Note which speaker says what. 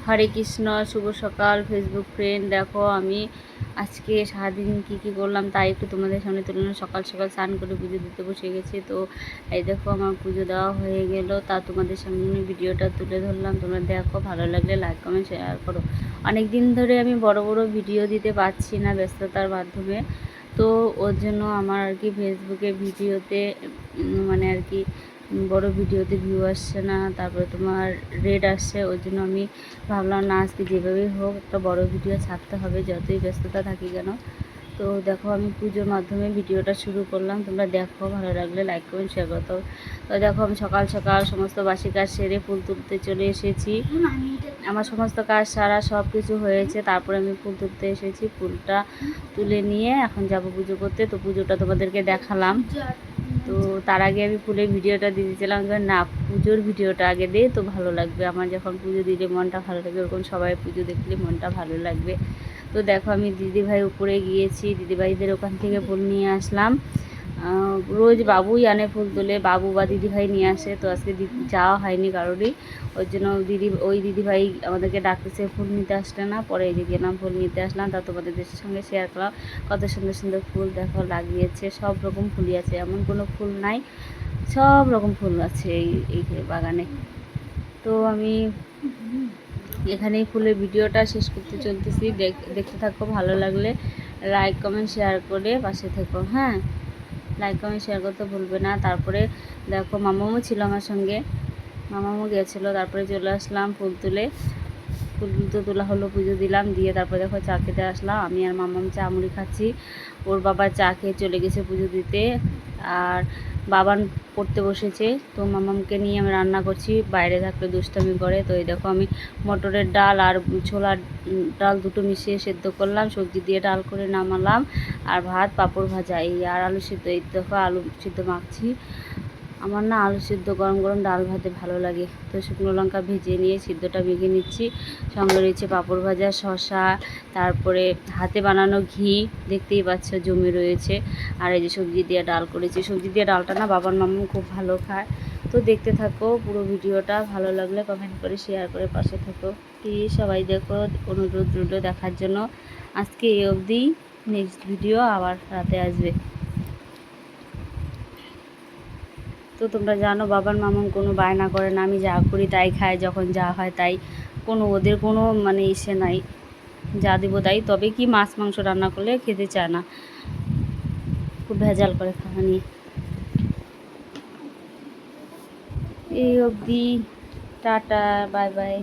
Speaker 1: হরে কৃষ্ণ, শুভ সকাল Facebook friend. দেখো আমি আজকে সারাদিন কী করলাম তাই একটু তোমাদের সামনে তুলে নিলাম। সকাল সকাল স্নান করে পুজো দিতে বসে গেছি। তো এই দেখো আমার পুজো দেওয়া হয়ে গেল, তা তোমাদের সামনে ভিডিওটা তুলে ধরলাম। তোমরা দেখো, ভালো লাগলে লাইক কমেন্ট শেয়ার করো। অনেক দিন ধরে আমি বড় ভিডিও দিতে পারছি না ব্যস্ততার মাধ্যমে, তো ওর জন্য আমার আর কি ফেসবুকে ভিডিওতে মানে আর কি বড় ভিডিওতে ভিউ আসছে না, তারপরে তোমার রেড আসছে। ওই জন্য আমি ভাবলাম না, আজকে যেভাবেই হোক একটা বড় ভিডিও ছাড়তে হবে, যতই ব্যস্ততা থাকি কেন। তো দেখো আমি পুজোর মাধ্যমে ভিডিওটা শুরু করলাম। তোমরা দেখো, ভালো লাগলে লাইক কমেন্ট শেয়ার করো। তো দেখো আমি সকাল সকাল সমস্ত বাসি কাজ সেরে ফুল তুলতে চলে এসেছি। আমার সমস্ত কাজ সারা সব কিছু হয়েছে, তারপরে আমি ফুল তুলতে এসেছি। ফুলটা তুলে নিয়ে এখন যাব পুজো করতে। তো পুজোটা তোমাদেরকে দেখালাম। তো তার আগে আমি ফুলের ভিডিওটা দিয়ে দিয়েছিলাম, না পুজোর ভিডিওটা আগে দে, তো ভালো লাগবে। আমার যখন পুজো দিলে মনটা ভালো লাগবে, ওরকম সবাই পুজো দেখলে মনটা ভালো লাগবে। তো দেখো আমি দিদিভাই উপরে গিয়েছি, দিদিভাইদের ওখান থেকে ফুল নিয়ে আসলাম। রোজ বাবুই আনে ফুল তুলে, বাবু বা দিদিভাই নিয়ে আসে। তো আজকে যাওয়া হয়নি কারোরই, ওই জন্য ওই দিদিভাই আমাদেরকে ডাকতেছে, ফুল নিতে আসলে না। পরে এই যে গেলাম, ফুল নিতে আসলাম। তা তোমাদের সঙ্গে শেয়ার করলাম। কত সুন্দর সুন্দর ফুল দেখো লাগিয়েছে, সব রকম ফুলই আছে, এমন কোনো ফুল নাই, সব রকম ফুল আছে এই বাগানে। তো আমি এখানেই ফুলের ভিডিওটা শেষ করতে চলতেছি। দেখতে থাকো, ভালো লাগলে লাইক কমেন্ট শেয়ার করে পাশে থেকো। হ্যাঁ, লাইক কমেন্ট শেয়ার করতে ভুলবে না। তারপরে দেখো মামামও ছিল আমার সঙ্গে, মামামও গিয়েছিলো। তারপরে চলে আসলাম ফুল তুলে, ফুল তো তোলা হলো, পুজো দিলাম, দিয়ে তারপরে দেখো চা খেতে আসলাম। আমি আর মামাম চা মুড়ি খাচ্ছি। ওর বাবা চা খেয়ে চলে গেছে পুজো দিতে, আর বাবান পড়তে বসেছে। তো মামামকে নিয়ে আমি রান্না করছি, বাইরে থাকলে দুষ্টামি করে। তো এই দেখো আমি মটরের ডাল আর ছোলার ডাল দুটো মিশিয়ে সেদ্ধ করলাম, সবজি দিয়ে ডাল করে নামালাম, আর ভাত পাঁপড় ভাজা এই আর আলু সিদ্ধ। এই দেখো আলু সিদ্ধ মাখছি। আমার না আলু সিদ্ধ গরম গরম ডাল ভাতে ভালো লাগে। তো শুকনো লঙ্কা ভেজে নিয়ে সিদ্ধটা মেখে নিচ্ছি। সঙ্গে রয়েছে পাঁপড় ভাজা, শসা, তারপরে হাতে বানানো ঘি, দেখতেই পাচ্ছ জমে রয়েছে। আর এই যে সবজি দিয়ে ডাল করেছি। সবজি দিয়ে ডালটা না বাবার মামু খুব ভালো খায়। তো দেখতে থাকো পুরো ভিডিওটা, ভালো লাগলে কমেন্ট করে শেয়ার করে পাশে থাকো। প্লিজ সবাই দেখো, অনুরোধ রইল দেখার জন্য। আজকে এই অবধি, নেক্সট ভিডিও আবার রাতে আসবে। তো তোমরা জানো বাবার মামুন কোনো বায়না করে না, আমি যা করি তাই খায়, যখন যা হয় তাই, ওদের কোনো মানে ইসে নাই, যা দেবো তাই। তবে কি মাছ মাংস রান্না করলে খেতে চায় না, খুব ভেজাল করে খাওয়া নিয়ে। এই অবধি, টাটা, বাই বাই।